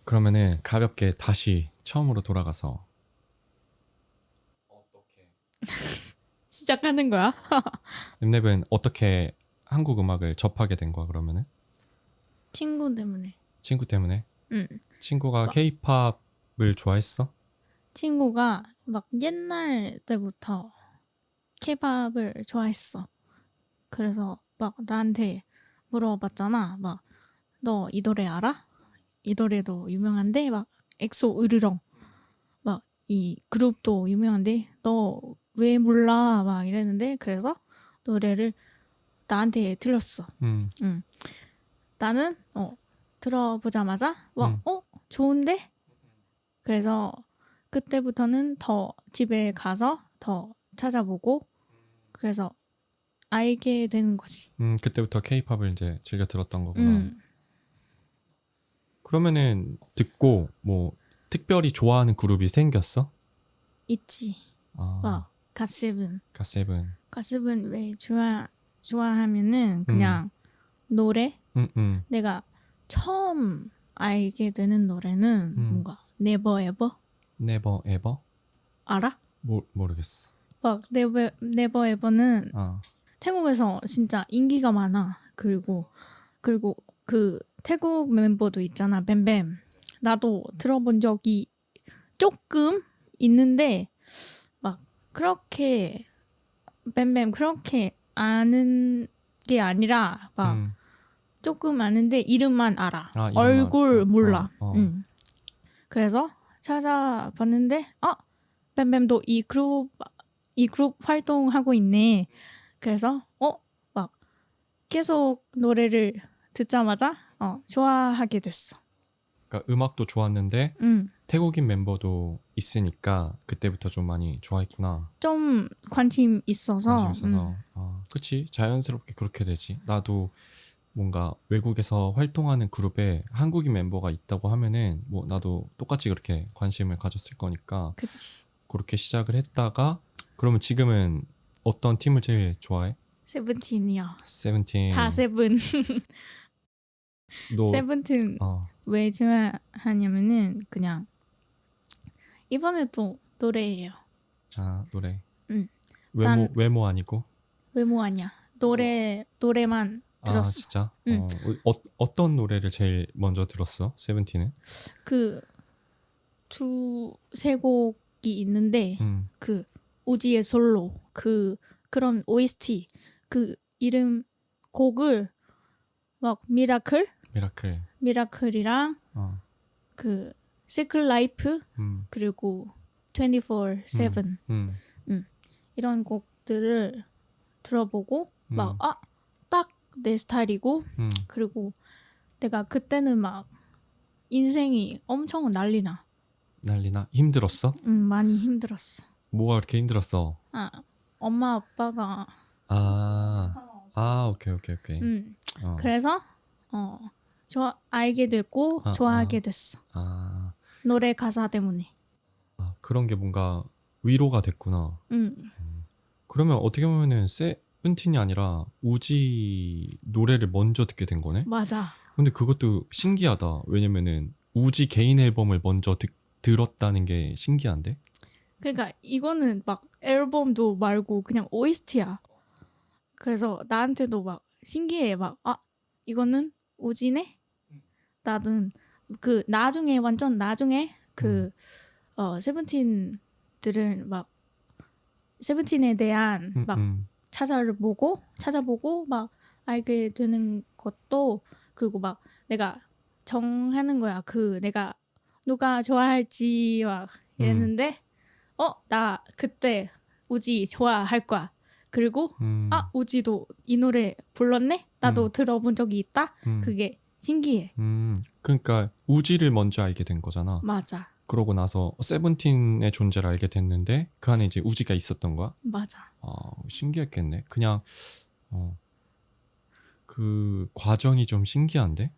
그러면은 가볍게 다시 처음으로 돌아가서 시작하는 거야? 랩랩은 어떻게 한국 음악을 접하게 된 거야 그러면은? 친구 때문에. 친구 때문에? 응. 친구가 막 케이팝을 좋아했어? 친구가 막 옛날 때부터 케이팝을 좋아했어. 그래서 막 나한테 물어봤잖아. 막 너 이 노래 알아? 이 노래도 유명한데 막 엑소 으르렁 막 이 그룹도 유명한데 너 왜 몰라? 막 이랬는데 그래서 노래를 나한테 들렸어. 음, 응. 나는 들어보자마자 음. 좋은데? 그래서 그때부터는 더 집에 가서 더 찾아보고 그래서 알게 되는 거지. 그때부터 케이팝을 이제 즐겨 들었던 거구나. 음, 그러면은 듣고 뭐 특별히 좋아하는 그룹이 생겼어? 있지. 아, 막 갓세븐. 갓세븐. 갓세븐 왜 좋아하면은 음, 그냥 노래? 음, 음, 내가 처음 알게 되는 노래는 음. 뭔가 네버 에버? 네버 에버? 알아? 모르겠어. 막 네버 에버는 아, 태국에서 진짜 인기가 많아. 그리고 그 태국 멤버도 있잖아. 뱀뱀. 나도 들어본 적이 조금 있는데 막 그렇게 뱀뱀 그렇게 아는 게 아니라 막 음. 조금 아는데 이름만 알아. 아, 이름만 얼굴 알았어. 몰라. 어. 그래서 찾아봤는데 뱀뱀도 이 그룹 활동하고 있네. 그래서 막 계속 노래를 듣자마자 좋아하게 됐어. 그러니까 음악도 좋았는데 음. 태국인 멤버도 있으니까 그때부터 좀 많이 좋아했구나. 좀 관심 관심 있어서 있어서. 아, 그치. 자연스럽게 그렇게 되지. 나도 뭔가 외국에서 활동하는 그룹에 한국인 멤버가 있다고 하면은 뭐 나도 똑같이 그렇게 관심을 가졌을 거니까 그치. 그렇게 시작을 했다가 그러면 지금은 어떤 팀을 제일 좋아해? 세븐틴이요. 다 세븐틴. 세븐. 너, 세븐틴 어, 왜 좋아하냐면은 그냥 이번에도 노래예요. 아, 노래. 음. 난 외모 아니고? 외모 아니야. 노래만 아, 들었어. 진짜? 음. 어떤 노래를 제일 먼저 들었어? 세븐틴은? 그 두세 곡이 있는데 음, 그 우지의 솔로 그런 OST 그 이름 곡을 막 미라클. 미라클이랑 어, 그 시클 라이프 음, 그리고 음, 24/7 음, 이런 곡들을 들어보고 막 음, 딱 내 스타일이고 음. 그리고 내가 그때는 막 인생이 엄청 난리나. 난리나? 힘들었어? 많이 힘들었어. 뭐가 그렇게 힘들었어? 아, 엄마 아빠가 아, 오케이, 오케이, 오케이. 음 어, 그래서 알게 됐고 아, 좋아하게 아, 됐어. 아, 노래 가사 때문에. 그런 게 뭔가 위로가 됐구나. 음 그러면 어떻게 보면은 세븐틴이 아니라 우지 노래를 먼저 듣게 된 거네? 맞아. 근데 그것도 신기하다. 왜냐면은 우지 개인 앨범을 먼저 들었다는 게 신기한데? 그러니까 이거는 막 앨범도 말고 그냥 OST야. 그래서 나한테도 막 신기해. 막 이거는 우지네? 나는 그 나중에 완전 나중에 음, 세븐틴들은 막 세븐틴에 대한 음, 막 음, 찾아보고 막 알게 되는 것도 그리고 막 내가 정하는 거야. 그 내가 누가 좋아할지 막 음, 이랬는데 나 그때 우지 좋아할 거야. 그리고 음, 우지도 이 노래 불렀네? 나도 음, 들어본 적이 있다? 음, 그게 신기해. 그러니까 우지를 먼저 알게 된 거잖아. 맞아. 그러고 나서 세븐틴의 존재를 알게 됐는데 그 안에 이제 우지가 있었던 거야? 맞아. 신기했겠네. 그냥 어, 그 과정이 좀 신기한데?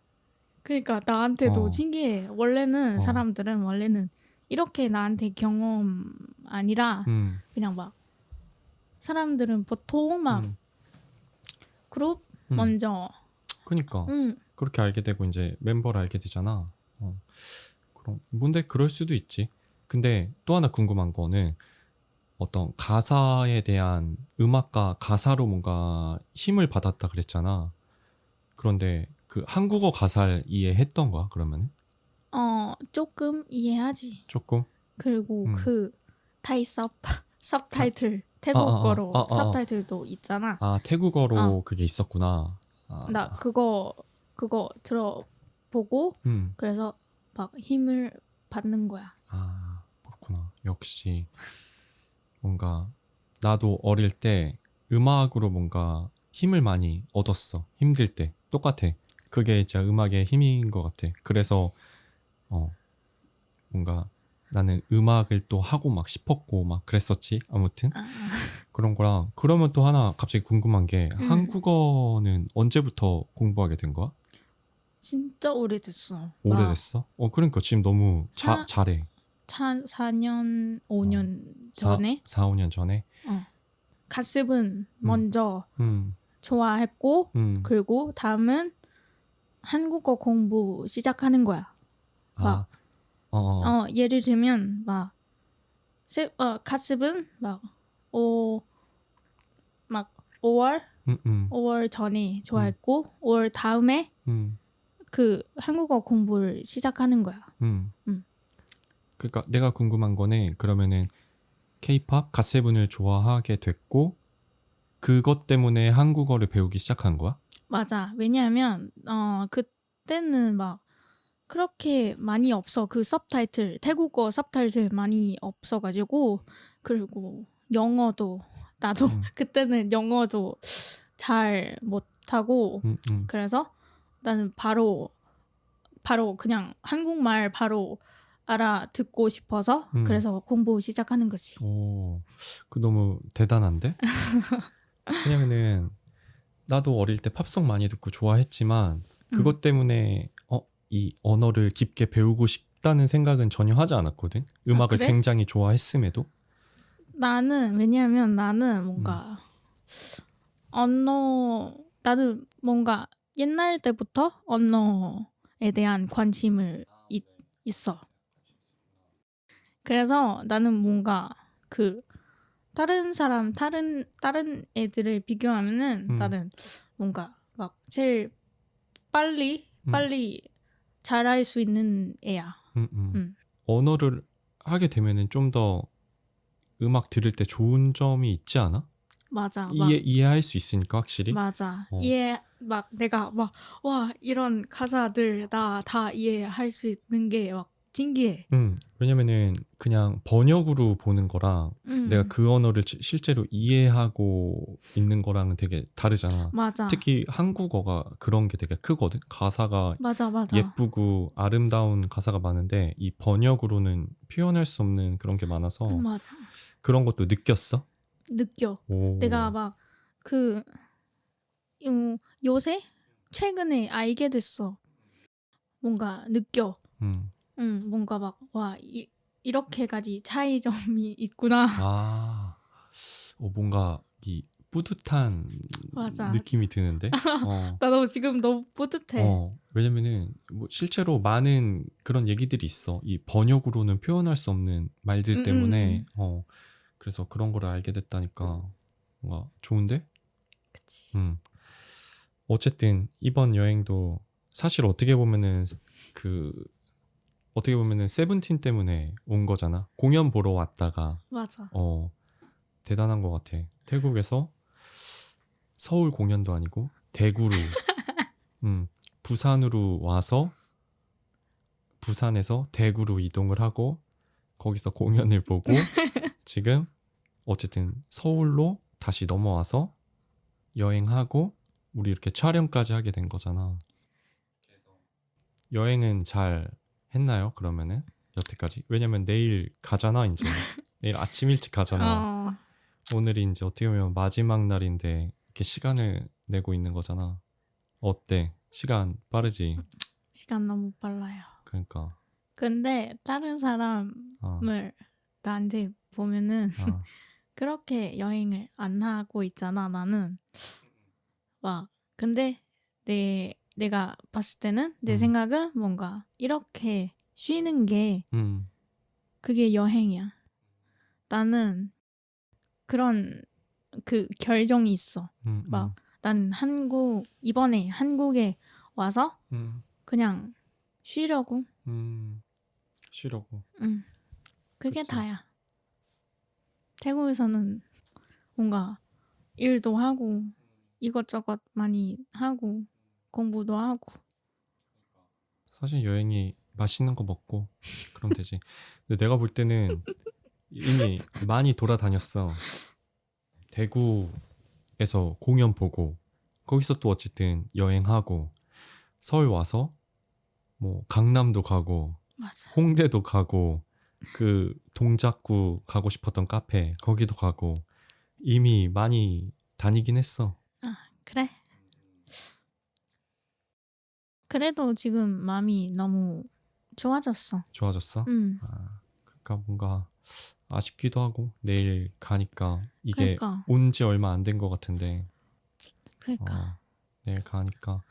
그러니까 나한테도 어, 신기해. 어, 사람들은 원래는 이렇게 나한테 경험 아니라 음, 그냥 막 사람들은 보통 막 음, 그룹 음. 먼저 그니까 응 그렇게 알게 되고 이제 멤버를 알게 되잖아. 어. 그럼 뭔데 그럴 수도 있지. 근데 또 하나 궁금한 거는 어떤 가사에 대한 음악가 가사로 뭔가 힘을 받았다 그랬잖아. 그런데 그 한국어 가사를 이해했던 거야, 그러면은? 조금 이해하지. 조금? 그리고 음. 그 타이 타, 섭타이틀 아, 아, 아, 아, 태국어로 아, 아. 섭타이틀도 있잖아. 아, 어, 태국어로 그게 있었구나. 나 아, 그거 들어보고 음. 그래서 막 힘을 받는 거야. 아, 그렇구나. 역시 뭔가 나도 어릴 때 음악으로 뭔가 힘을 많이 얻었어. 힘들 때. 똑같아. 그게 진짜 음악의 힘인 것 같아. 그치? 그래서 어, 뭔가 나는 음악을 또 하고 막 싶었고 막 그랬었지. 아무튼 아, 그런 거랑 그러면 또 하나 갑자기 궁금한 게 응, 한국어는 언제부터 공부하게 된 거야? 진짜 오래됐어. 막 오래됐어? 그러니까 지금 너무 사, 잘해. 4년, 어, 5년 전에 5년 전에? 어, 가습은 음, 먼저 음, 좋아했고 음. 그리고 다음은 한국어 공부 시작하는 거야. 막 아, 어, 어, 예를 들면 막 가습은 막 5월 음, 음, 5월 전에 음, 좋아했고 5월 다음에 음, 그 한국어 공부를 시작하는 거야. 음. 음. 그러니까 내가 궁금한 거는 그러면은 K-팝 갓세븐을 좋아하게 됐고 그것 때문에 한국어를 배우기 시작한 거야? 맞아. 왜냐하면 그때는 막 그렇게 많이 없어. 그 섭타이틀 태국어 섭타이틀 많이 없어가지고 그리고 영어도 나도 음, 그때는 영어도 잘 못하고 음. 그래서 나는 바로 그냥 한국말 바로 알아듣고 싶어서 음. 그래서 공부 시작하는 거지. 오, 그 너무 대단한데? 왜냐면은 나도 어릴 때 팝송 많이 듣고 좋아했지만 응. 그것 때문에 이 언어를 깊게 배우고 싶다는 생각은 전혀 하지 않았거든. 아, 음악을 그래? 굉장히 좋아했음에도. 왜냐하면 나는 음. 뭔가 나는 뭔가 옛날 때부터 언어에 대한 관심을 있어. 그래서 나는 뭔가 그 다른 애들을 비교하면은 음, 나는 뭔가 막 제일 빨리 음, 빨리 잘할 수 있는 애야. 음. 응, 언어를 하게 되면은 좀 더 음악 들을 때 좋은 점이 있지 않아? 맞아. 이해할 수 있으니까 확실히. 맞아. 어, 막 내가 막 와 이런 가사들 나 다 이해할 수 있는 게 막 신기해. 왜냐면은 그냥 번역으로 보는 거랑 내가 응, 그 언어를 실제로 이해하고 있는 거랑은 되게 다르잖아. 맞아. 특히 한국어가 그런 게 되게 크거든. 가사가 맞아. 예쁘고 아름다운 가사가 많은데 이 번역으로는 표현할 수 없는 그런 게 많아서 맞아. 그런 것도 느꼈어? 느껴. 내가 오, 막 그 요새 최근에 알게 됐어. 뭔가 느껴. 음. 응, 뭔가 막 와 이렇게까지 차이점이 있구나. 아, 뭔가 이 뿌듯한 맞아. 느낌이 드는데? 나도 지금 너무 뿌듯해. 왜냐면은 뭐 실제로 많은 그런 얘기들이 있어. 이 번역으로는 표현할 수 없는 말들 때문에, 응. 그래서 그런 거를 알게 됐다니까 뭔가 좋은데? 그치. 음. 어쨌든 이번 여행도 사실 그, 어떻게 보면은 세븐틴 때문에 온 거잖아. 공연 보러 왔다가, 맞아. 대단한 것 같아. 태국에서 서울 공연도 아니고 대구로, 음, 부산으로 와서 부산에서 대구로 이동을 하고 거기서 공연을 보고 지금 어쨌든 서울로 다시 넘어와서 여행하고 우리 이렇게 촬영까지 하게 된 거잖아. 여행은 잘 했나요? 그러면은 여태까지? 왜냐면 내일 가잖아, 이제. 내일 아침 일찍 가잖아. 어, 오늘이 이제 어떻게 보면 마지막 날인데 이렇게 시간을 내고 있는 거잖아. 어때? 시간 빠르지? 시간 너무 빨라요. 그러니까 근데 다른 아, 사람을 나한테 보면은 아, 그렇게 여행을 안 하고 있잖아, 나는. 막 근데 내가 봤을 때는 내 음, 생각은 뭔가 이렇게 쉬는 게 음, 그게 여행이야. 나는 그런 그 결정이 있어. 음, 막 난 이번에 한국에 와서 음, 그냥 쉬려고. 쉬려고. 그게 그치. 다야. 태국에서는 뭔가 일도 하고 이것저것 많이 하고 공부도 하고. 사실 여행이 맛있는 거 먹고 그럼 되지. 근데 내가 볼 때는 이미 많이 돌아다녔어. 대구에서 공연 보고 거기서 또 어쨌든 여행하고 서울 와서 뭐 강남도 가고 맞아. 홍대도 가고 그 동작구 가고 싶었던 카페 거기도 가고 이미 많이 다니긴 했어. 그래. 그래도 지금 마음이 너무 좋아졌어. 좋아졌어? 그러니까 뭔가 아쉽기도 하고 내일 가니까 이게 그러니까. 온 지 얼마 안 된 것 같은데 그러니까. 내일 가니까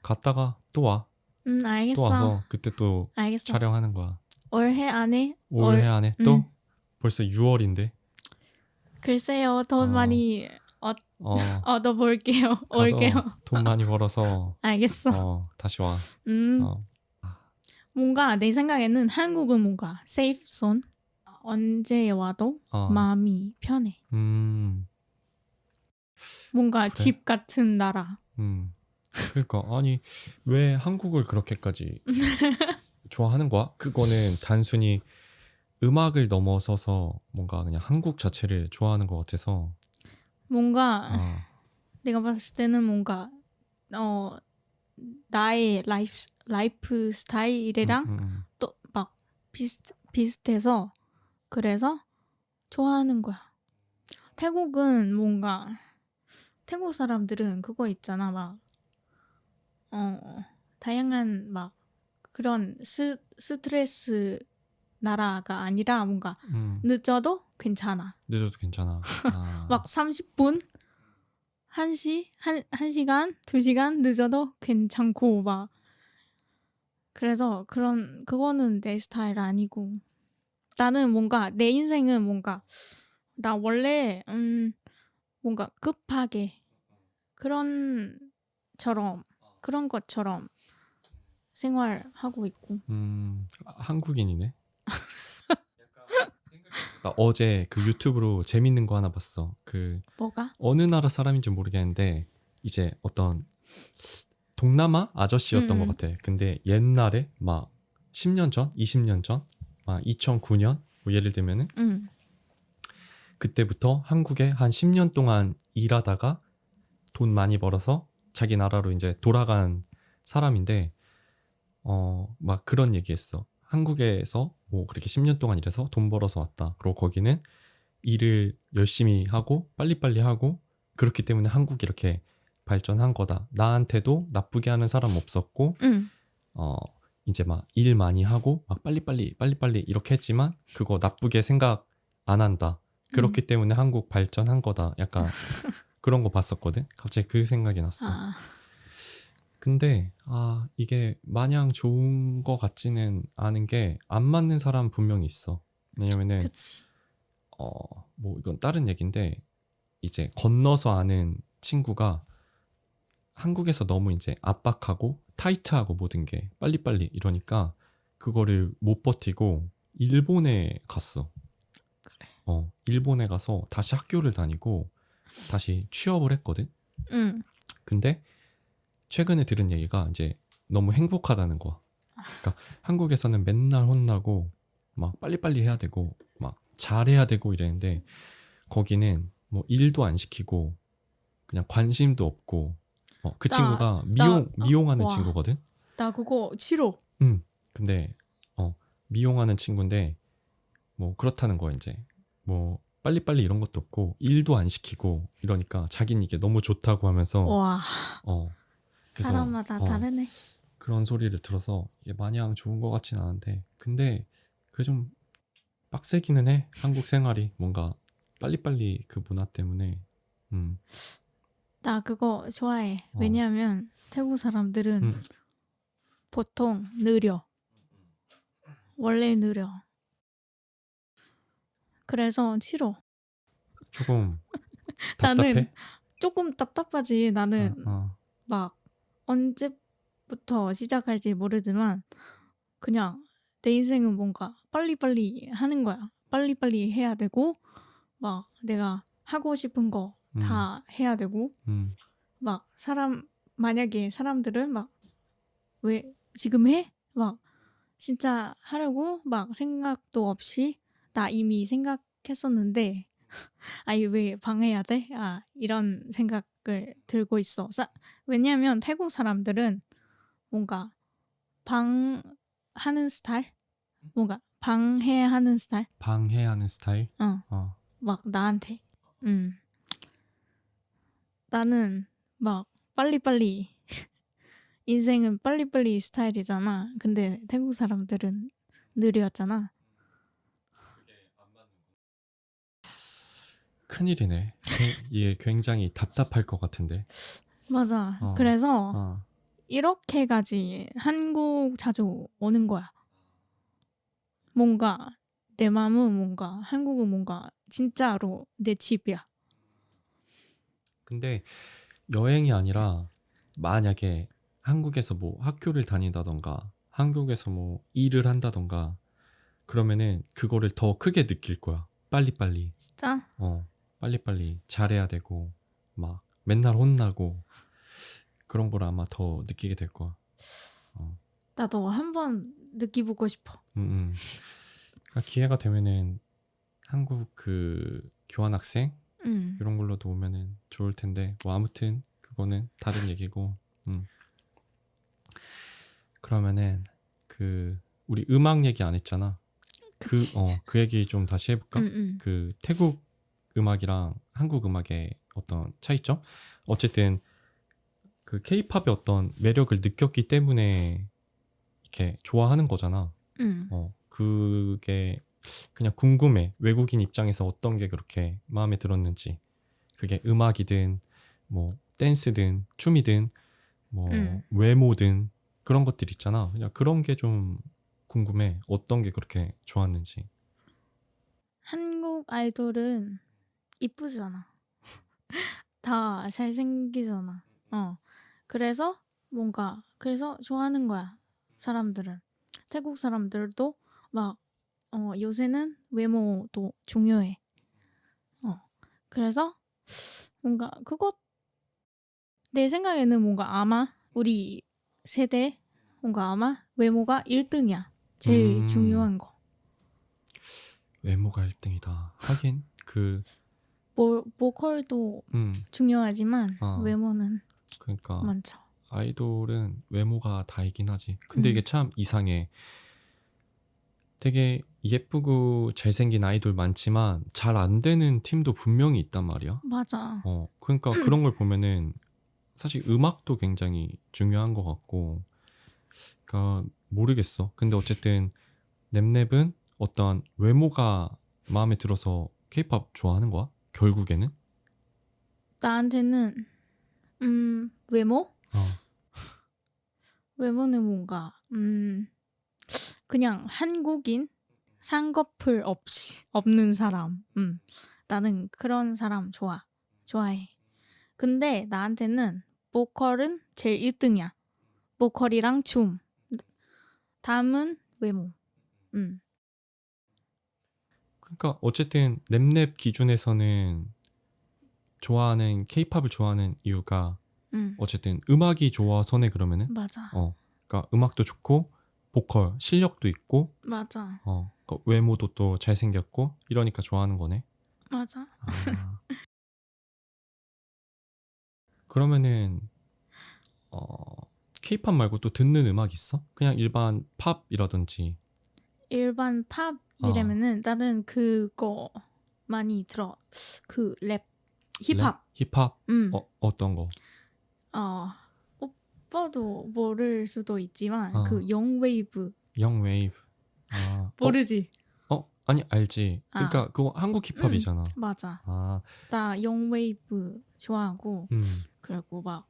갔다가 또 와. 또 알겠어. 와서 그때 또 알겠어. 촬영하는 거야. 올해 안에 올해 안에 또 벌써 6월인데 글쎄요. 돈 어, 많이 어, 얻어볼게요. 올게요. 가서 돈 많이 벌어서 알겠어. 다시 와. 음, 어, 뭔가 내 생각에는 한국은 뭔가 세이프 존. 언제 와도 어, 마음이 편해. 뭔가 그래? 집 같은 나라. 그러니까 아니 왜 한국을 그렇게까지 좋아하는 거야? 그거는 단순히 음악을 넘어서서 뭔가 그냥 한국 자체를 좋아하는 것 같아서 뭔가 어, 내가 봤을 때는 뭔가 어 나의 라이프 스타일이랑 또 막 비슷해서 그래서 좋아하는 거야. 태국은 뭔가 태국 사람들은 그거 있잖아. 막 다양한 막 그런 스트레스 나라가 아니라 뭔가 늦어도 괜찮아. 늦어도 괜찮아. 막 30분, 1시간, 2시간 늦어도 괜찮고 막 그래서 그거는 내 스타일 아니고 나는 뭔가 내 인생은 뭔가 나 원래 뭔가 급하게 그런 그런 것처럼 생활하고 있고. 한국인이네. 나 어제 그 유튜브로 재밌는 거 하나 봤어. 그 뭐가? 어느 나라 사람인지 모르겠는데 이제 어떤 동남아 아저씨였던 것 응, 같아. 근데 옛날에 막 10년 전, 20년 전, 막 2009년 뭐 예를 들면은 응, 그때부터 한국에 한 10년 동안 일하다가 돈 많이 벌어서 자기 나라로 이제 돌아간 사람인데 막 그런 얘기했어. 한국에서 뭐 그렇게 10년 동안 일해서 돈 벌어서 왔다. 그리고 거기는 일을 열심히 하고 빨리빨리 하고 그렇기 때문에 한국이 이렇게 발전한 거다. 나한테도 나쁘게 하는 사람 없었고 응, 어 이제 막 일 많이 하고 막 빨리빨리 이렇게 했지만 그거 나쁘게 생각 안 한다. 응. 그렇기 때문에 한국 발전한 거다. 약간 그런 거 봤었거든. 갑자기 그 생각이 났어. 아, 근데 이게 마냥 좋은 거 같지는 않은 게 안 맞는 사람 분명히 있어. 왜냐면은 그치. 뭐 이건 다른 얘기인데 이제 건너서 아는 친구가 한국에서 너무 이제 압박하고 타이트하고 모든 게 빨리빨리 이러니까 그거를 못 버티고 일본에 갔어. 그래. 일본에 가서 다시 학교를 다니고 다시 취업을 했거든. 응, 근데 최근에 들은 얘기가 이제 너무 행복하다는 거야. 그러니까 한국에서는 맨날 혼나고 막 빨리빨리 해야 되고 막 잘해야 되고 이랬는데 거기는 뭐 일도 안 시키고 그냥 관심도 없고 그 나, 친구가 나, 미용하는 와, 친구거든. 나 그거 싫어. 근데 미용하는 친구인데 뭐 그렇다는 거야 이제 뭐 빨리빨리 이런 것도 없고 일도 안 시키고 이러니까 자기는 이게 너무 좋다고 하면서 와, 어 그래서 사람마다 다르네. 그런 소리를 들어서 이게 마냥 좋은 것 같진 않은데 근데 그게 좀 빡세기는 해. 한국 생활이 뭔가 빨리빨리 그 문화 때문에 음, 나 그거 좋아해. 어, 왜냐하면 태국 사람들은 음, 보통 느려. 원래 느려. 그래서 싫어. 조금 나는 답답해? 조금 답답하지. 나는 어. 막 언제부터 시작할지 모르지만 그냥 내 인생은 뭔가 빨리빨리 하는 거야. 빨리빨리 해야 되고 막 내가 하고 싶은 거 다 해야 되고 막 만약에 사람들은 막 왜 지금 해? 막 진짜 하려고 막 생각도 없이 나 이미 생각했었는데 아니 왜 방해해야 돼? 아 이런 생각을 들고 있어. 왜냐면 태국 사람들은 뭔가 방하는 스타일? 뭔가 방해하는 스타일? 방해하는 스타일? 어. 막 나한테. 나는 막 빨리빨리 인생은 빨리빨리 스타일이잖아. 근데 태국 사람들은 느렸잖아. 큰일이네. 이게 굉장히 답답할 것 같은데. 맞아. 어. 그래서 어. 이렇게까지 한국 자주 오는 거야. 뭔가 내 마음은 뭔가 한국은 뭔가 진짜로 내 집이야. 근데 여행이 아니라 만약에 한국에서 뭐 학교를 다닌다던가 한국에서 뭐 일을 한다던가 그러면은 그거를 더 크게 느낄 거야. 빨리빨리. 진짜? 빨리빨리 잘해야 되고 막 맨날 혼나고 그런 걸 아마 더 느끼게 될 거야. 나도 한번 느끼보고 싶어. 그러니까 기회가 되면은 한국 그 교환학생 이런 걸로도 오면은 좋을 텐데 뭐 아무튼 그거는 다른 얘기고. 그러면은 그 우리 음악 얘기 안 했잖아. 그치. 그 얘기 좀 다시 해볼까? 응. 그 태국 음악이랑 한국 음악의 어떤 차이점? 어쨌든 그 케이팝의 어떤 매력을 느꼈기 때문에 이렇게 좋아하는 거잖아. 응. 그게 그냥 궁금해. 외국인 입장에서 어떤 게 그렇게 마음에 들었는지. 그게 음악이든 뭐 댄스든 춤이든 뭐 외모든 그런 것들 있잖아. 그냥 그런 게 좀 궁금해. 어떤 게 그렇게 좋았는지. 한국 아이돌은 이쁘잖아. 다 잘생기잖아. 그래서 그래서 좋아하는 거야. 사람들은. 태국 사람들도 막 요새는 외모도 중요해. 그래서 뭔가 내 생각에는 뭔가 아마 우리 세대 뭔가 아마 외모가 1등이야. 제일 중요한 거. 외모가 1등이다. 하긴 보컬도 음, 중요하지만 아, 외모는 그러니까 많죠. 아이돌은 외모가 다이긴 하지. 근데 이게 참 이상해. 되게 예쁘고 잘생긴 아이돌 많지만 잘 안 되는 팀도 분명히 있단 말이야. 맞아. 그러니까 그런 걸 보면은 사실 음악도 굉장히 중요한 것 같고, 그러니까 모르겠어. 근데 어쨌든 nem랩은 어떤 외모가 마음에 들어서 케이팝 좋아하는 거야? 결국에는? 나한테는 외모? 어, 외모는 뭔가 그냥 한국인 쌍꺼풀 없는 사람. 나는 그런 사람 좋아해. 근데 나한테는 보컬은 제일 1등이야. 보컬이랑 춤. 다음은 외모. 음. 그러니까 어쨌든 nem랩 기준에서는 좋아하는 케이팝을 좋아하는 이유가 어쨌든 음악이 좋아서네 그러면은 맞아. 그러니까 음악도 좋고 보컬 실력도 있고 맞아. 그 외모도 또 잘생겼고 이러니까 좋아하는 거네. 맞아. 아, 그러면은 케이팝 말고 또 듣는 음악 있어? 그냥 일반 팝이라든지. 일반 어, 팝이라면은 나는 그거 많이 들어. 그 랩, 랩? 힙합. 힙합? 음. 어떤 거? 어, 오빠도 모를 수도 있지만 어, 그 영웨이브 영 웨이브. 아, 모르지? 아니 알지. 아, 그러니까 그거 한국 힙합이잖아. 맞아. 아, 나 영웨이브 좋아하고 음, 그리고 막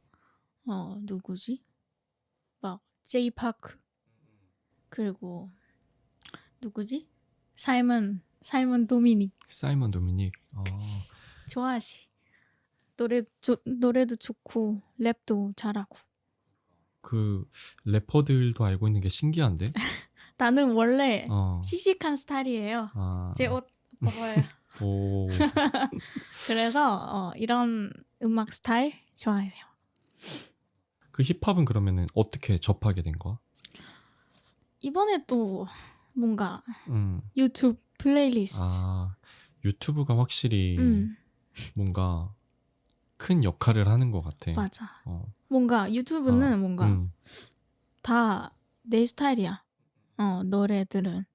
누구지? 막 제이파크 그리고 누구지? 사이먼 도미닉. 사이먼 도미닉. 그치. 좋아하지. 노래도 좋고 랩도 잘하고. 그 래퍼들도 알고 있는 게 신기한데. 나는 원래 어. 씩씩한 스타일이에요. 아. 제 옷 봐봐요. 오. 그래서 이런 음악 스타일 좋아해요. 그 힙합은 그러면은 어떻게 접하게 된 거야? 이번에 또 뭔가 음. 유튜브 플레이리스트. 아, 유튜브가 확실히 뭔가 큰 역할을 하는 것 같아. 맞아. 어. 뭔가 유튜브는 뭔가 다 내 스타일이야. 노래들은.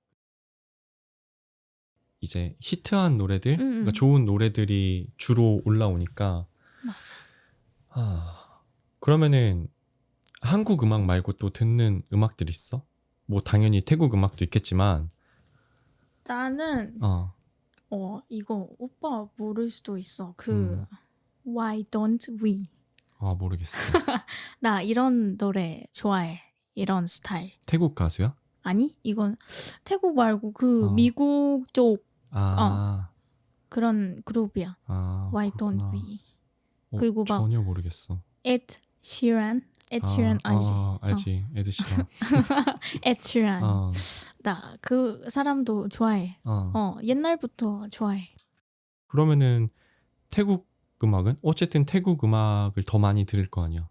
이제 히트한 노래들, 그러니까 음. 좋은 노래들이 주로 올라오니까. 맞아. 그러면은 한국 음악 말고 또 듣는 음악들 있어? 뭐 당연히 태국 음악도 있겠지만. 나는 이거 오빠 모를 수도 있어. Why Don't We? 아, 모르겠어. 나 이런 노래 좋아해. 이런 스타일. 태국 가수야? 아니, 이건 태국 말고 미국 쪽 그런 그룹이야. Why 그렇구나. Don't We? 그리고 막 전혀 모르겠어. Ed Sheeran 알지? 알지. 에드 시런. Ed Sheeran. 나 그 사람도 좋아해. 옛날부터 좋아해. 그러면은 태국 음악은? 어쨌든 태국 음악을 더 많이 들을 거 아니야.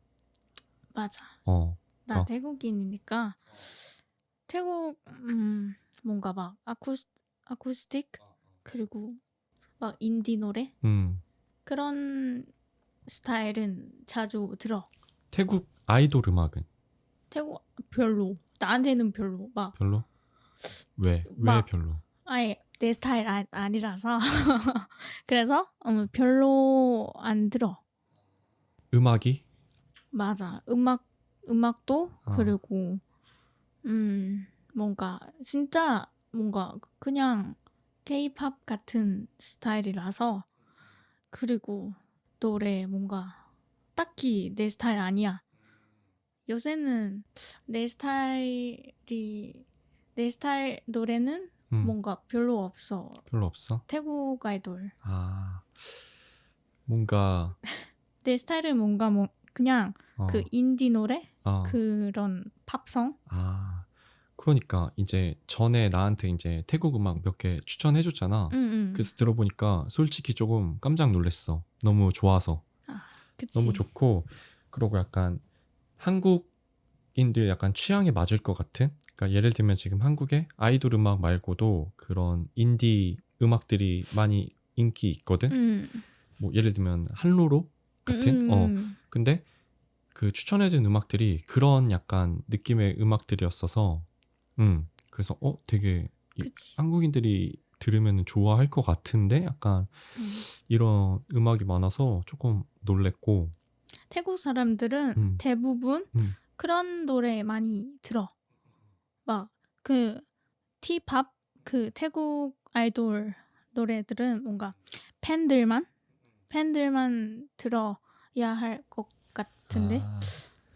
맞아. 나 어. 태국인이니까 태국 뭔가 막 아쿠스틱 그리고 막 인디 노래 그런 스타일은 자주 들어. 태국 아이돌 음악은? 태국 별로. 나한테는 별로. 막 별로? 왜 막 별로? 아예 내 스타일 아니라서 그래서 별로 안 들어. 음악이? 맞아. 음악도 그리고 뭔가 진짜 뭔가 그냥 K-팝 같은 스타일이라서 그리고 노래 뭔가 딱히 내 스타일 아니야. 요새는 내 스타일 노래는 뭔가 별로 없어. 별로 없어? 태국 아이돌. 뭔가 내 스타일은 뭔가 그냥 그 인디 노래? 그런 팝송? 그러니까 이제 전에 나한테 이제 태국 음악 몇 개 추천해줬잖아. 그래서 들어보니까 솔직히 조금 깜짝 놀랐어. 너무 좋아서. 그치. 너무 좋고, 그리고 약간 한국인들 약간 취향에 맞을 것 같은? 그러니까 예를 들면 지금 한국의 아이돌 음악 말고도 그런 인디 음악들이 많이 인기 있거든? 뭐 예를 들면 한로로 같은? 근데 그 추천해준 음악들이 그런 약간 느낌의 음악들이었어서 그래서 되게 한국인들이 들으면 좋아할 것 같은데 약간 이런 음악이 많아서 조금 놀랬고. 태국 사람들은 대부분 그런 노래 많이 들어. 막 그 T-팝 그 태국 아이돌 노래들은 뭔가 팬들만 들어야 할 것 같은데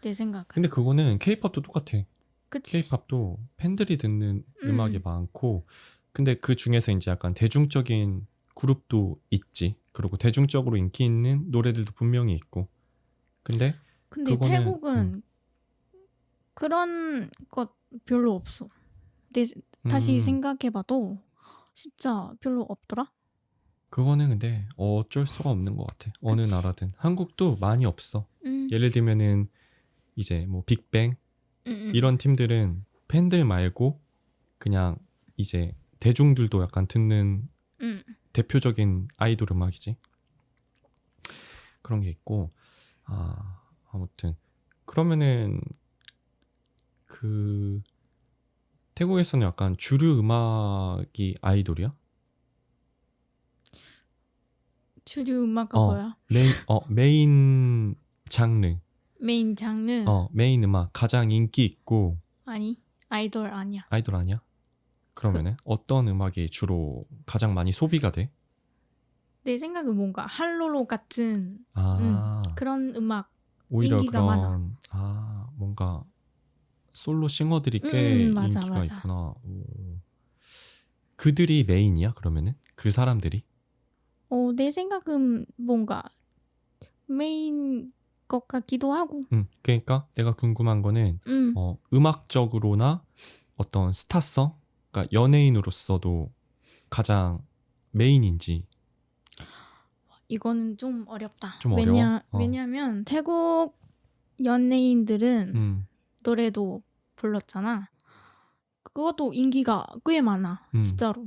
내 생각은. 근데 그거는 K-팝도 똑같아. 그치. K-팝도 팬들이 듣는 음악이 많고, 근데 그 중에서 이제 약간 대중적인 그룹도 있지. 그리고 대중적으로 인기 있는 노래들도 분명히 있고. 근데 그거는, 태국은 그런 것 별로 없어. 다시 생각해봐도 진짜 별로 없더라. 그거는 근데 어쩔 수가 없는 것 같아. 어느 그치. 나라든. 한국도 많이 없어. 예를 들면은 이제 뭐 빅뱅 이런 팀들은 팬들 말고 그냥 이제 대중들도 약간 듣는 대표적인 아이돌 음악이지. 그런 게 있고. 아무튼 그러면은 그 태국에서는 약간 주류 음악이 아이돌이야? 주류 음악가 뭐야? 메인 장르. 메인 장르? 메인 음악 가장 인기 있고. 아니, 아이돌 아니야. 아이돌 아니야? 그러면은 어떤 음악이 주로 가장 많이 소비가 돼? 내 생각은 뭔가 할로로 같은 그런 음악 오히려 인기가 많아. 뭔가 솔로 싱어들이 꽤 맞아, 인기가 맞아. 있구나. 그들이 메인이야 그러면은? 그 사람들이? 내 생각은 뭔가 메인 것 같기도 하고. 그러니까 내가 궁금한 거는 음악적으로나 어떤 스타성? 그러니까 연예인으로서도 가장 메인인지. 이거는 좀 어렵다. 좀 어려워? 왜냐면 태국 연예인들은 음, 노래도 불렀잖아. 그것도 인기가 꽤 많아. 진짜로.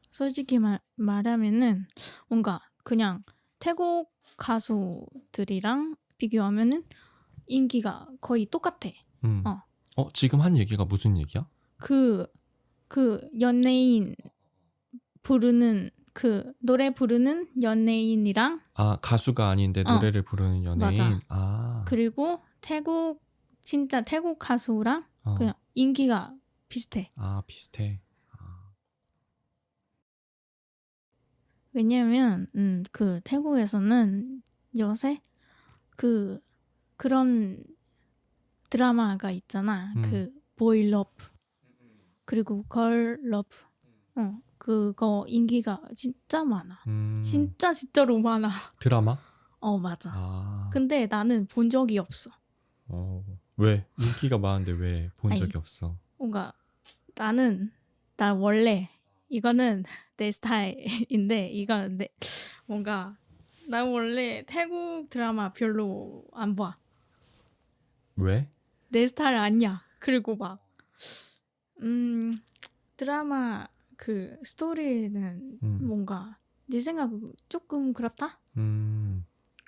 솔직히 말하면은 뭔가 그냥 태국 가수들이랑 비교하면은 인기가 거의 똑같아. 지금 한 얘기가 무슨 얘기야? 그 연예인 부르는 노래 부르는 연예인이랑 아, 가수가 아닌데 노래를 부르는 연예인? 맞아. 그리고 진짜 태국 가수랑 그냥 인기가 비슷해. 아, 비슷해. 왜냐면 그 태국에서는 요새 그런 드라마가 있잖아. 그 보이 러브 그리고 걸 러브. 그거 인기가 진짜 많아. 진짜로 많아. 드라마? 맞아. 근데 나는 본 적이 없어. 왜? 인기가 많은데 왜 본 아니, 적이 없어? 뭔가 난 원래 이거는 내 스타일인데 뭔가 난 원래 태국 드라마 별로 안 봐. 왜? 내 스타일 아니야. 그리고 막 드라마 그 스토리는 뭔가 네 생각 조금 그렇다?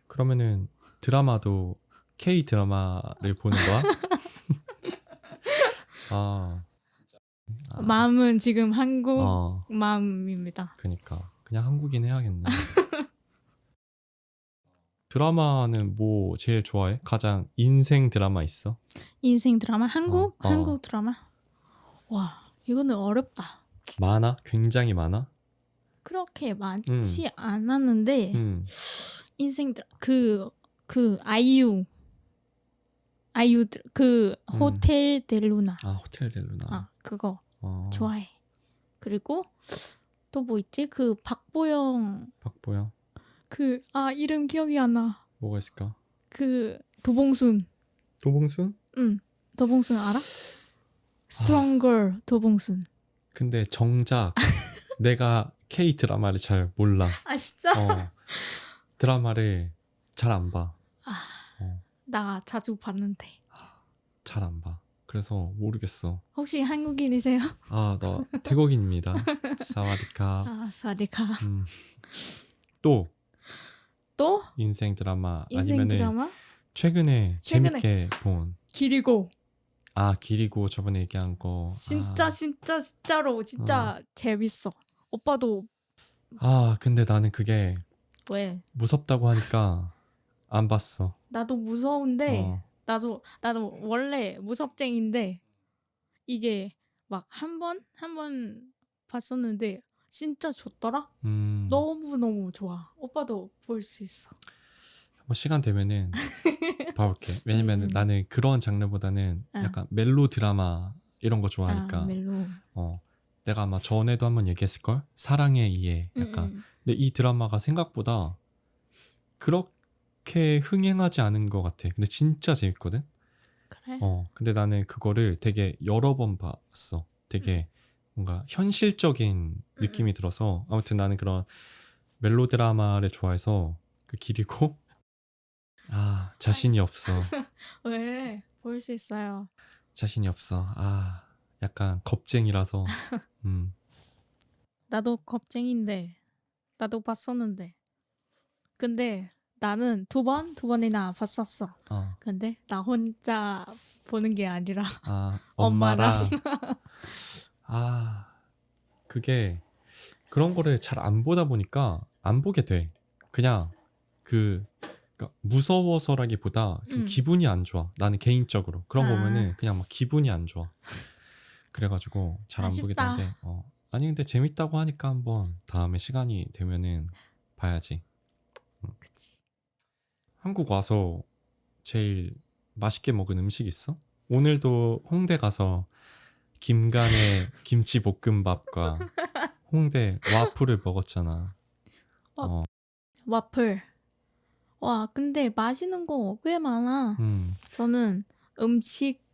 그러면은 드라마도 K 드라마를 보는 거야? 마음은 지금 한국 마음입니다. 그니까 그냥 한국인 해야겠네. 드라마는 뭐 제일 좋아해? 가장 인생 드라마 있어? 인생 드라마? 한국 드라마? 와, 이거는 어렵다. 많아? 굉장히 많아? 그렇게 많지 않았는데 인생 드라마 아이유 호텔 델루나. 호텔 델루나. 그거 좋아해. 그리고 또 뭐 있지? 박보영. 이름 기억이 안 나. 뭐가 있을까? 도봉순. 도봉순? 도봉순 알아? Stronger 도봉순. 근데 정작 내가 K 드라마를 잘 몰라. 진짜? 드라마를 잘 안 봐. 나 자주 봤는데. 잘 안 봐. 그래서 모르겠어. 혹시 한국인이세요? 나 태국인입니다. 사와디카. 사와디카. 또 또? 인생 드라마 인생 아니면은 드라마? 최근에 재밌게 본. 기리고. 기리고 저번에 얘기한 거. 진짜로 재밌어. 오빠도. 근데 나는 그게 왜? 무섭다고 하니까 안 봤어. 나도 무서운데 나도 원래 무섭쟁인데 이게 막 한 번 봤었는데 진짜 좋더라. 너무 좋아. 오빠도 볼 수 있어. 뭐 시간 되면은 봐볼게. 왜냐면 나는 그런 장르보다는 약간 멜로 드라마 이런 거 좋아하니까. 멜로. 내가 아마 전에도 한번 얘기했을걸? 사랑의 이해 약간. 근데 이 드라마가 생각보다 그렇게 흥행하지 않은 것 같아. 근데 진짜 재밌거든? 그래? 근데 나는 그거를 되게 여러 번 봤어. 되게 뭔가 현실적인 느낌이 들어서. 아무튼 나는 그런 멜로 드라마를 좋아해서 기리고 자신이 없어. 왜? 볼 수 있어요. 자신이 없어. 약간 겁쟁이라서. 나도 겁쟁인데 나도 봤었는데 근데 나는 두 번이나 봤었어. 근데 나 혼자 보는 게 아니라 엄마랑. 그게 그런 거를 잘 안 보다 보니까 안 보게 돼. 그냥 그러니까 무서워서라기보다 좀 기분이 안 좋아. 나는 개인적으로 그런 거 보면은 그냥 막 기분이 안 좋아. 그래가지고 잘 안 보게 아쉽다. 되는데 아니 근데 재밌다고 하니까 한번 다음에 시간이 되면은 봐야지. 그치. 한국 와서 제일 맛있게 먹은 음식 있어? 오늘도 홍대 가서 김간의 김치볶음밥과 홍대 와플을 먹었잖아. 와, 어, 와플. 와, 근데 맛있는 거 꽤 많아. 음, 저는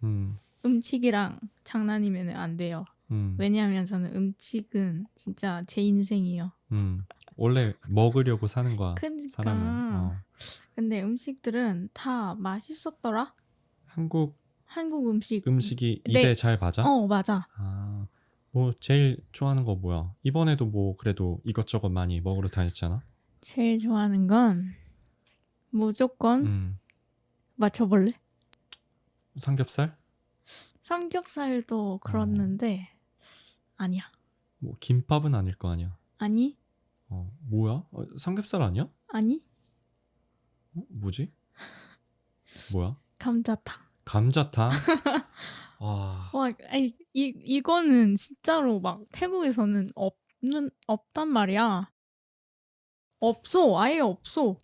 음, 음식이랑 장난이면 안 돼요. 음, 왜냐하면 저는 음식은 진짜 제 인생이에요. 원래 먹으려고 사는 거야, 사람은. 그러니까 근데 음식들은 다 맛있었더라. 한국 한국 음식. 음식이 입에 네, 잘 맞아? 맞아. 아, 뭐 제일 좋아하는 거 뭐야? 이번에도 뭐 그래도 이것저것 많이 먹으러 다녔잖아. 제일 좋아하는 건 무조건 음, 맞춰볼래? 삼겹살? 삼겹살도 어, 그렇는데 아니야. 뭐 김밥은 아닐 거 아니야. 아니? 뭐야? 삼겹살 아니야? 아니? 뭐지? 뭐야? 감자탕. 감자탕? 와, 와, 이거는 진짜로 막 태국에서는 없단 말이야. 없어. 아예 없어.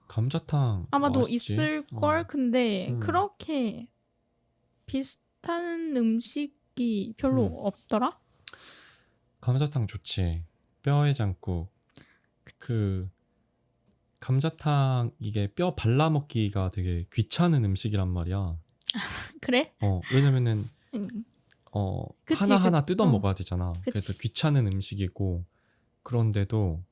감자탕 아마도 맛있지. 있을걸? 근데 음, 그렇게 비슷한 음식이 별로 음. 없더라? 감자탕 좋지. 뼈해장국. 그치. 그 감자탕 이게 뼈 발라 먹기가 되게 귀찮은 음식이란 말이야. 그래? 왜냐면은 응. 그치, 하나하나 그치. 뜯어 먹어야 되잖아. 그래서 그치. 귀찮은 음식이고 그런데도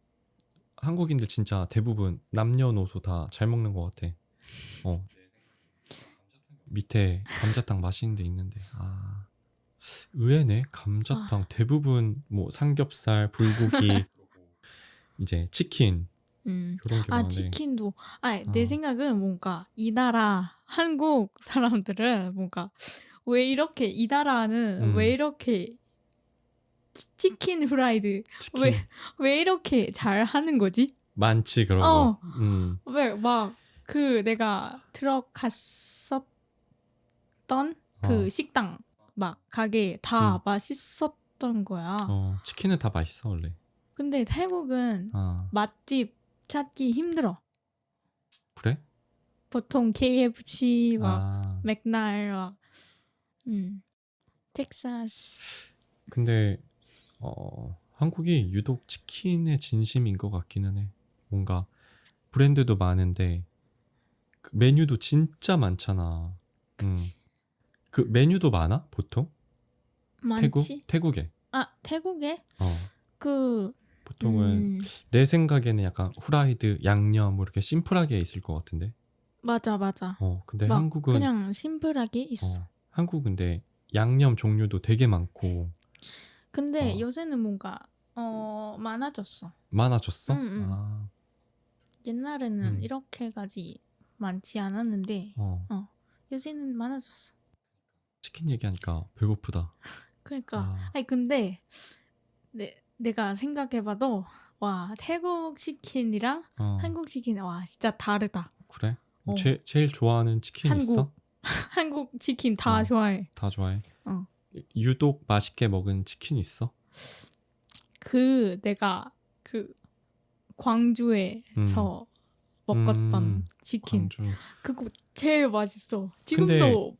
한국인들 진짜 대부분 남녀노소 다 잘 먹는 것 같아. 어, 밑에 감자탕 맛있는 데 있는데 의외네. 아, 감자탕 대부분 뭐 삼겹살, 불고기, 이제 치킨 이런 게 많은데 치킨도. 내 아, 생각은 뭔가 이 나라 한국 사람들은 뭔가 이 나라는 왜 음, 이렇게 치킨 프라이드 왜, 치킨 왜 이렇게 잘 하는 거지? 많지 그런 거. 어, 왜 막 내가 들어갔었던 그 어, 식당 막 가게 다 음, 맛있었던 거야. 치킨은 다 맛있어 원래. 근데 태국은 아, 맛집 찾기 힘들어. 그래? 보통 KFC 막 아, 맥날 막 텍사스. 근데 한국이 유독 치킨의 진심인 것 같기는 해. 뭔가 브랜드도 많은데 그 메뉴도 진짜 많잖아. 음, 그치. 그 메뉴도 많아 보통? 많지? 태국에. 태국에 어, 그 보통은 내 생각에는 약간 후라이드, 양념 뭐 이렇게 심플하게 있을 것 같은데. 맞아, 맞아. 근데 막 한국은 그냥 심플하게 있어. 한국 근데 양념 종류도 되게 많고 근데 어, 요새는 뭔가 많아졌어. 응, 많아졌어? 응. 옛날에는 음, 이렇게까지 많지 않았는데 어, 요새는 많아졌어. 치킨 얘기하니까 배고프다. 그러니까 아, 근데 내가 생각해봐도 와 태국 치킨이랑 어, 한국 치킨 와 진짜 다르다. 그래? 어 제일 좋아하는 치킨 있어? 한국 한국 치킨 다 어, 좋아해. 다 좋아해. 어. 유독 맛있게 먹은 치킨 있어? 내가 그 음, 광주에서 먹었던 치킨 광주. 그거 제일 맛있어. 근데 지금도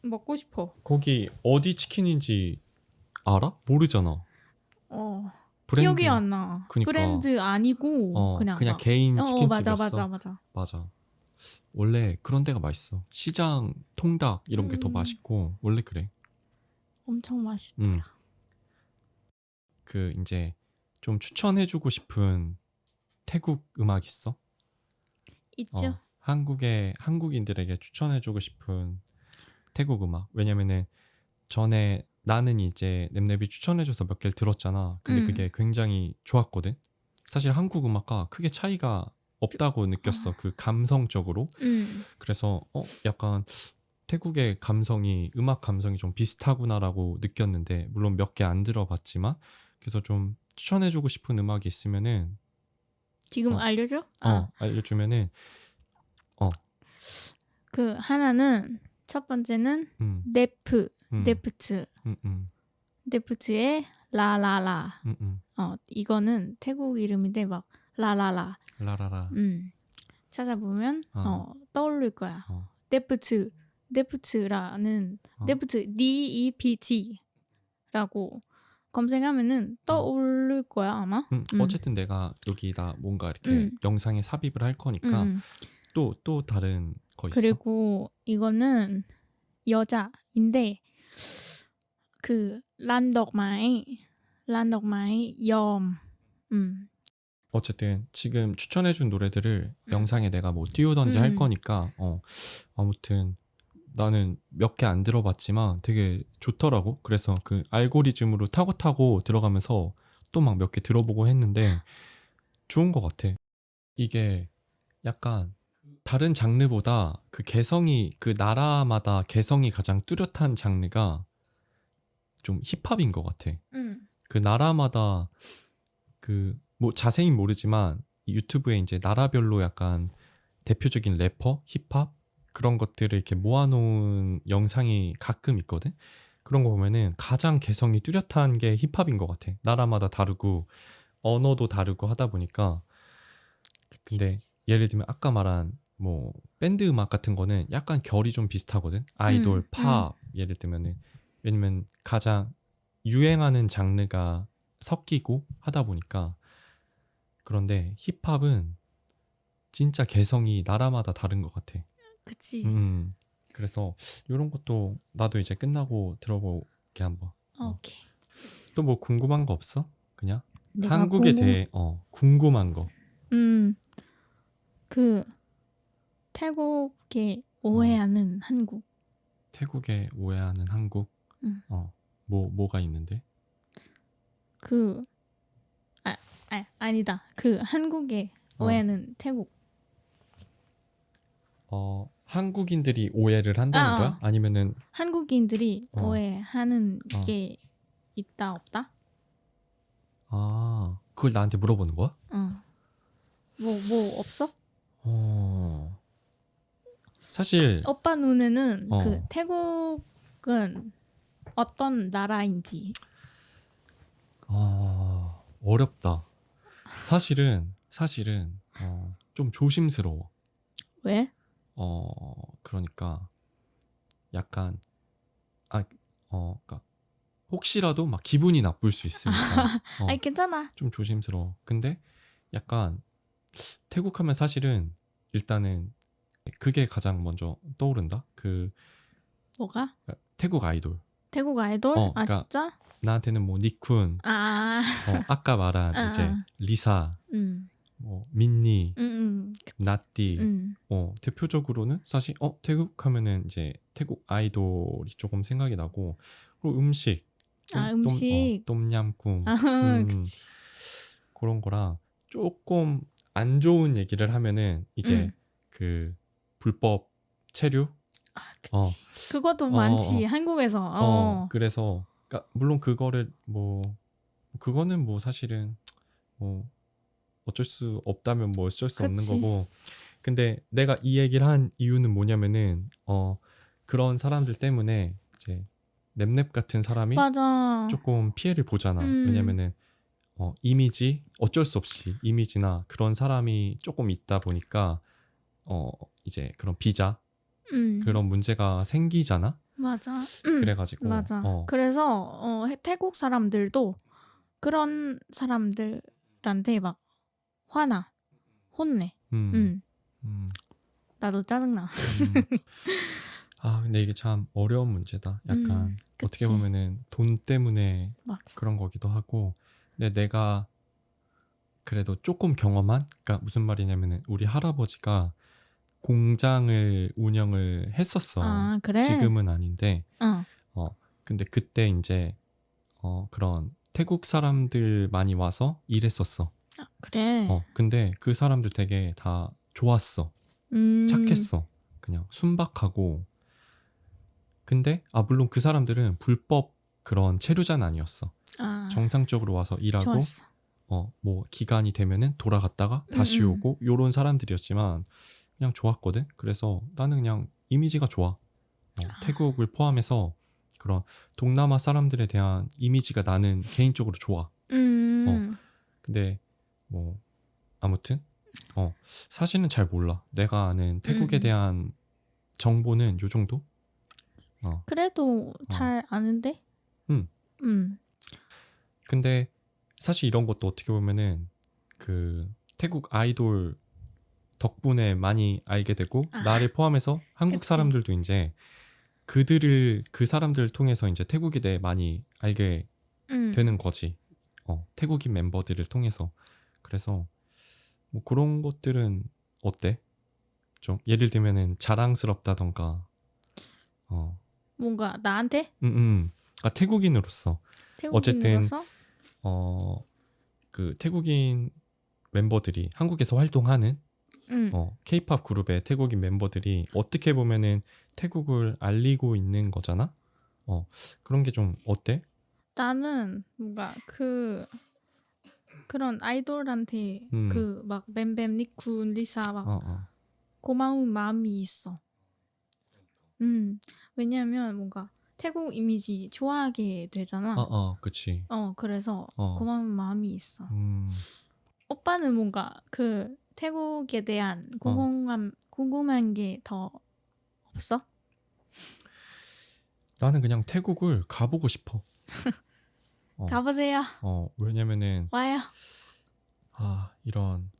먹고 싶어. 거기 어디 치킨인지 알아? 모르잖아. 어 기억이 브랜드. 안 나. 그니까 브랜드 아니고 그냥 그냥 막 개인 맞아 치킨집이었어. 맞아 맞아. 맞아. 원래 그런 데가 맛있어. 시장 통닭 이런 게 더 음 맛있고 원래 그래. 엄청 맛있더라. 음, 그 이제 좀 추천해주고 싶은 태국 음악 있어? 있죠? 한국인들에게 추천해주고 싶은 태국 음악. 왜냐면은 전에 나는 이제 랩랩이 추천해줘서 몇 개를 들었잖아. 근데 음. 그게 굉장히 좋았거든. 사실 한국 음악과 크게 차이가 없다고 느꼈어. 그 감성적으로. 음. 그래서 약간 태국의 감성이 음악 감성이 좀 비슷하구나라고 느꼈는데 물론 몇 개 안 들어봤지만 그래서 좀 추천해주고 싶은 음악이 있으면은 지금 어, 알려줘? 알려주면은 어, 그 하나는 첫 번째는 음, 네프, 음, 네프츠, 음, 음, 네프츠의 라라라. 음, 음, 이거는 태국 이름인데 막 라라라. 라라라, 찾아보면 어, 떠오를 거야. 어, 네프츠, 네프츠라는 어, 네프츠 DEPT 라고 검색하면은 떠오를 거야 아마. 어쨌든 내가 여기다 뭔가 이렇게 음. 영상에 삽입을 할 거니까 음. 또 다른 거 있어? 그리고 이거는 여자인데 그 란덕마이 염. 어쨌든 지금 추천해준 노래들을 음. 영상에 내가 뭐 띄우던지 할 음. 거니까 아무튼 나는 몇 개 안 들어봤지만 되게 좋더라고. 그래서 그 알고리즘으로 타고 들어가면서 또 막 몇 개 들어보고 했는데 좋은 것 같아. 이게 약간 다른 장르보다 그 개성이 그 나라마다 개성이 가장 뚜렷한 장르가 좀 힙합인 것 같아. 그 나라마다 그 뭐 자세히 모르지만 이 유튜브에 이제 나라별로 약간 대표적인 래퍼, 힙합 그런 것들을 이렇게 모아놓은 영상이 가끔 있거든. 그런 거 보면은 가장 개성이 뚜렷한 게 힙합인 것 같아. 나라마다 다르고 언어도 다르고 하다 보니까. 근데 예를 들면 아까 말한 뭐 밴드 음악 같은 거는 약간 결이 좀 비슷하거든. 아이돌, 팝 예를 들면은 왜냐면 가장 유행하는 장르가 섞이고 하다 보니까. 그런데 힙합은 진짜 개성이 나라마다 다른 것 같아. 그치. 그래서 이런 것도 나도 이제 끝나고 들어볼게 한번. 오케이. 또 뭐 궁금한 거 없어? 그냥 내가 한국에 대해 궁금한 거. 그 태국에 오해하는 한국. 태국에 오해하는 한국. 뭐가 있는데? 그 아니다. 그 한국에 오해하는 태국. 한국인들이 오해를 한다는 거야? 아니면은 한국인들이 오해하는 어. 게 있다 없다? 그걸 나한테 물어보는 거야? 뭐 없어? 사실 오빠 눈에는 어. 그 태국은 어떤 나라인지. 어렵다. 사실은 좀 조심스러워. 왜? 그러니까 약간 그러니까 혹시라도 막 기분이 나쁠 수 있으니까 아니 괜찮아. 좀 조심스러워. 근데 약간 태국 하면 사실은 일단은 그게 가장 먼저 떠오른다. 그 뭐가? 태국 아이돌. 태국 아이돌? 아 그러니까 진짜? 나한테는 뭐 니쿤, 아까 말한 이제 리사, 뭐 민니, 나띠, 대표적으로는 사실 태국 하면은 이제 태국 아이돌이 조금 생각이 나고 그리고 음식, 음식. 똠얌꿍, 그치. 그런 거랑 조금 안 좋은 얘기를 하면은 이제 그 불법 체류. 그치. 그것도 많지 한국에서. 그래서 그러니까 물론 그거를 뭐 그거는 뭐 사실은 뭐 어쩔 수 없다면 뭐 어쩔 수 없는 그치. 거고. 근데 내가 이 얘기를 한 이유는 뭐냐면은 그런 사람들 때문에 이제 냅냅 같은 사람이 맞아. 조금 피해를 보잖아. 왜냐면은 이미지 어쩔 수 없이 이미지나 그런 사람이 조금 있다 보니까 이제 그런 비자 그런 문제가 생기잖아. 맞아. 그래가지고 맞아. 그래서 태국 사람들도 그런 사람들한테 막 혼내. 나도 짜증나. 근데 이게 참 어려운 문제다. 약간 어떻게 그치. 보면은 돈 때문에 맞아. 그런 거기도 하고. 근데 내가 그래도 조금 경험한, 그러니까 무슨 말이냐면은 우리 할아버지가 공장을 운영을 했었어. 그래? 지금은 아닌데. 근데 그때 이제 그런 태국 사람들 많이 와서 일했었어. 그래. 근데 그 사람들 되게 다 좋았어. 착했어. 그냥 순박하고. 근데 물론 그 사람들은 불법 그런 체류자는 아니었어. 정상적으로 와서 일하고 좋았어. 뭐 기간이 되면은 돌아갔다가 다시 오고 요런 사람들이었지만 그냥 좋았거든. 그래서 나는 그냥 이미지가 좋아. 태국을 포함해서 그런 동남아 사람들에 대한 이미지가 나는 개인적으로 좋아. 근데 뭐 아무튼 사실은 잘 몰라. 내가 아는 태국에 대한 정보는 요 정도? 그래도 잘 아는데? 응. 음. 근데 사실 이런 것도 어떻게 보면은 그 태국 아이돌 덕분에 많이 알게 되고 아, 나를 포함해서 한국 그치. 사람들도 이제 그 사람들을 통해서 이제 태국에 대해 많이 알게 음. 되는 거지. 태국인 멤버들을 통해서. 그래서 뭐 그런 것들은 어때? 좀 예를 들면은 자랑스럽다던가. 어, 뭔가 나한테 그러니까 태국인으로서 어쨌든 태국인으로서 어, 그 태국인 멤버들이 한국에서 활동하는 음. 케이팝 그룹의 태국인 멤버들이 어떻게 보면은 태국을 알리고 있는 거잖아. 어, 그런 게 좀 어때? 나는 뭔가 그런 아이돌한테 음, 그 막 뱀뱀 니쿤 리사 막 어, 어, 고마운 마음이 있어. 음. 왜냐면 뭔가 태국 이미지 좋아하게 되잖아. 그치. 그래서 어, 고마운 마음이 있어. 음, 오빠는 뭔가 그 태국에 대한 어, 궁금한 게 더 없어? 나는 그냥 태국을 가보고 싶어. 어, 가보세요. 왜냐면은 와요. 이런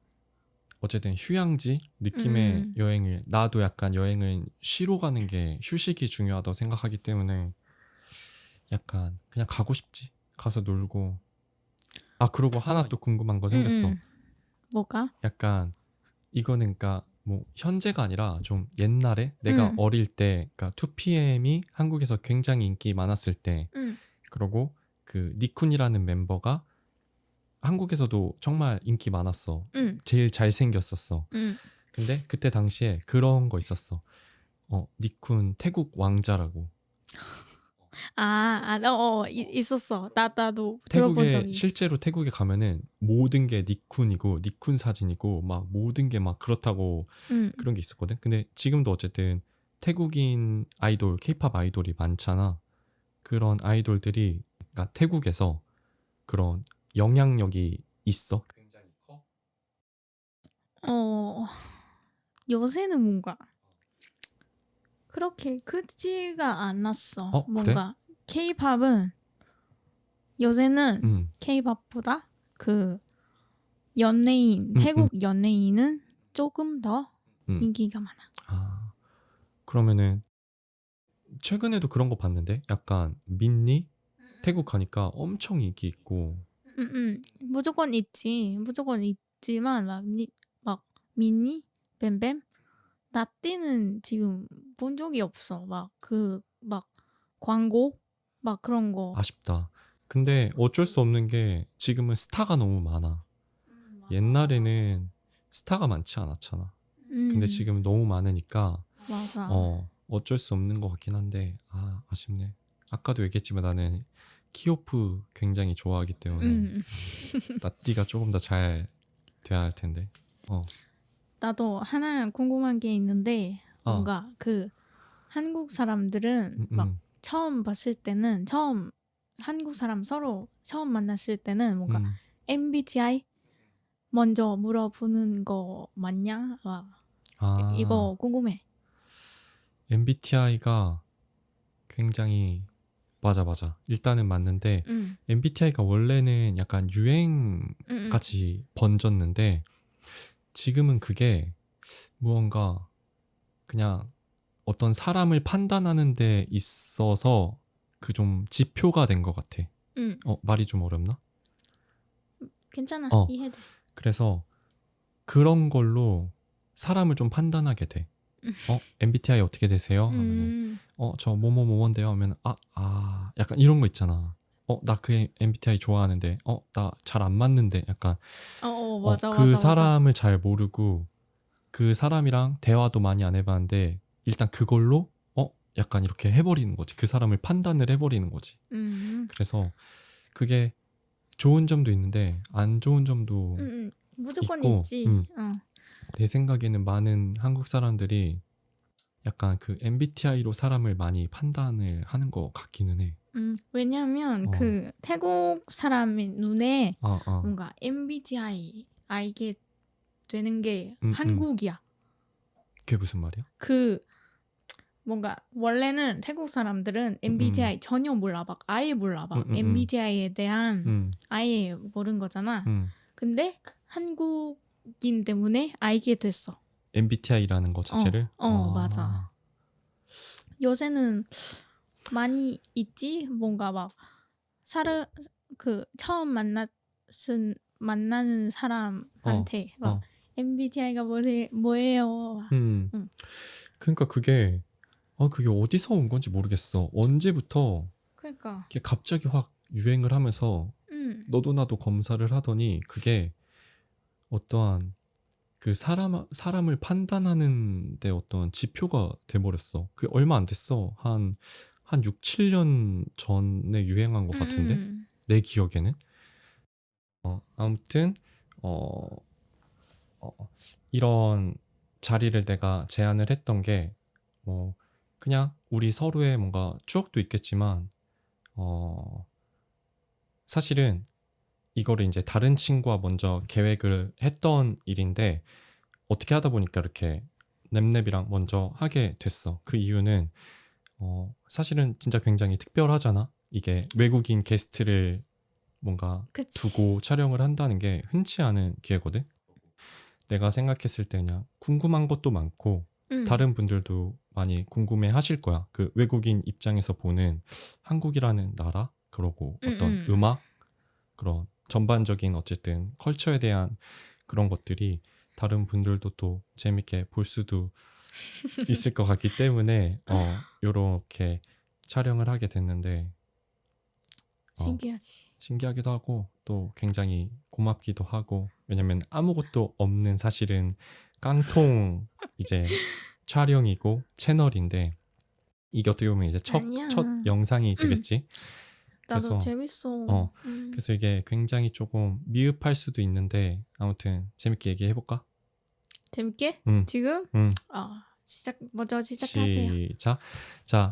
어쨌든 휴양지 느낌의 음. 여행을 나도 약간 여행은 쉬러 가는 게 휴식이 중요하다고 생각하기 때문에 약간 그냥 가고 싶지. 가서 놀고. 그리고 하나 또 궁금한 거 음. 생겼어. 뭐가? 약간 이거는 그러니까 뭐 현재가 아니라 좀 옛날에 내가 음. 어릴 때 그러니까 2PM이 한국에서 굉장히 인기 많았을 때 음. 그리고 그 니쿤이라는 멤버가 한국에서도 정말 인기 많았어. 음. 제일 잘생겼었어. 음. 근데 그때 당시에 그런 거 있었어. 니쿤 태국 왕자라고. 있었어. 나도 들어본 태국에 적이 있어. 실제로 태국에 가면은 모든 게 니쿤이고 니쿤 사진이고 막 모든 게 막 그렇다고 음. 그런 게 있었거든. 근데 지금도 어쨌든 태국인 아이돌, 케이팝 아이돌이 많잖아. 그런 아이돌들이 그러니까 태국에서 그런 영향력이 있어. 굉장히 커. 어, 요새는 뭔가 그렇게 크지가 않았어. 그래? 뭔가 케이팝은 요새는 음, 케이팝보다 그 음, 음, 태국 연예인은 조금 더 음. 인기가 많아. 그러면은 최근에도 그런 거 봤는데 약간 민니 태국 가니까 엄청 인기 있고. 무조건 있지. 무조건 있지만 막 미니 뱀뱀 나띠는 지금 본 적이 없어. 막 광고 막 그런 거. 아쉽다. 근데 어쩔 수 없는 게 지금은 스타가 너무 많아. 옛날에는 스타가 많지 않았잖아. 근데 음, 지금 너무 많으니까 맞아. 어쩔 수 없는 것 같긴 한데 아쉽네. 아까도 얘기했지만 나는 키오프 굉장히 좋아하기 때문에 음, 나띠가 조금 더 잘 돼야 할 텐데. 어, 나도 하나 궁금한 게 있는데 아, 뭔가 그 한국 사람들은 음, 막 음, 한국 사람 서로 처음 만났을 때는 뭔가 음. MBTI 먼저 물어보는 거 맞냐? 아, 이거 궁금해. MBTI가 굉장히 맞아, 맞아. 일단은 맞는데 응, MBTI가 원래는 약간 응, 응, 유행같이 번졌는데 지금은 그게 무언가 그냥 어떤 사람을 판단하는 데 있어서 그 좀 지표가 된 것 같아. 응. 말이 좀 어렵나? 괜찮아. 어, 이해돼. 그래서 그런 걸로 사람을 좀 판단하게 돼. MBTI 어떻게 되세요? 하면은 음, 저 뭐뭐뭐뭔데요? 하면 약간 이런 거 있잖아. 나 그 MBTI 좋아하는데 나 잘 안 맞는데 약간 맞아, 그 맞아, 맞아. 사람을 잘 모르고 그 사람이랑 대화도 많이 안 해봤는데 일단 그걸로 약간 이렇게 해버리는 거지. 그 사람을 판단을 해버리는 거지. 음, 그래서 그게 좋은 점도 있는데 안 좋은 점도 무조건 있고, 있지. 내 생각에는 많은 한국 사람들이 약간 그 MBTI로 사람을 많이 판단을 하는 것 같기는 해. 왜냐면 어, 그 태국 사람의 눈에 어, 뭔가 MBTI 알게 되는 게 음, 음. 한국이야. 그게 무슨 말이야? 그 뭔가 원래는 태국 사람들은 MBTI 전혀 몰라. 막 아예 몰라. 막 MBTI에 대한 음, 아예 모르는 거잖아. 음. 근데 한국인 때문에 알게 됐어. MBTI라는 것 자체를? 맞아. 요새는 많이 있지? 뭔가 막 처음 만나는 사람한테 막 MBTI가 뭐예요? 응. 그러니까 그게 어디서 온 건지 모르겠어. 언제부터 그러니까. 이게 갑자기 확 유행을 하면서 너도 나도 검사를 하더니 그게 어떠한 그 사람을 판단하는 데 어떤 지표가 돼버렸어. 그 얼마 안 됐어. 한 6, 7년 전에 유행한 것 같은데? 내 기억에는. 아무튼, 어, 이런 자리를 내가 제안을 했던 게, 뭐, 그냥 우리 서로의 뭔가 추억도 있겠지만, 사실은 이거를 이제 다른 친구와 먼저 계획을 했던 일인데, 어떻게 하다 보니까 이렇게 랩랩이랑 먼저 하게 됐어. 그 이유는 사실은 진짜 굉장히 특별하잖아. 이게 외국인 게스트를 뭔가 그치. 두고 촬영을 한다는 게 흔치 않은 기회거든. 내가 생각했을 때 그냥 궁금한 것도 많고 다른 분들도 많이 궁금해 하실 거야. 그 외국인 입장에서 보는 한국이라는 나라, 그러고 어떤 음악, 그런 전반적인 어쨌든 컬처에 대한 그런 것들이 다른 분들도 또 재밌게 볼 수도 있을 것 같기 때문에 요렇게 촬영을 하게 됐는데 신기하지. 신기하기도 하고 또 굉장히 고맙기도 하고, 왜냐면 아무것도 없는 사실은 깡통 이제 촬영이고 채널인데 이게 어떻게 보면 이제 첫 아니야. 영상이 되겠지. 나도 그래서 재밌어. 그래서 이게 굉장히 조금 미흡할 수도 있는데 아무튼 재밌게 얘기해볼까? 재밌게? 응. 지금? 응. 먼저 시작하세요. 시작. 자,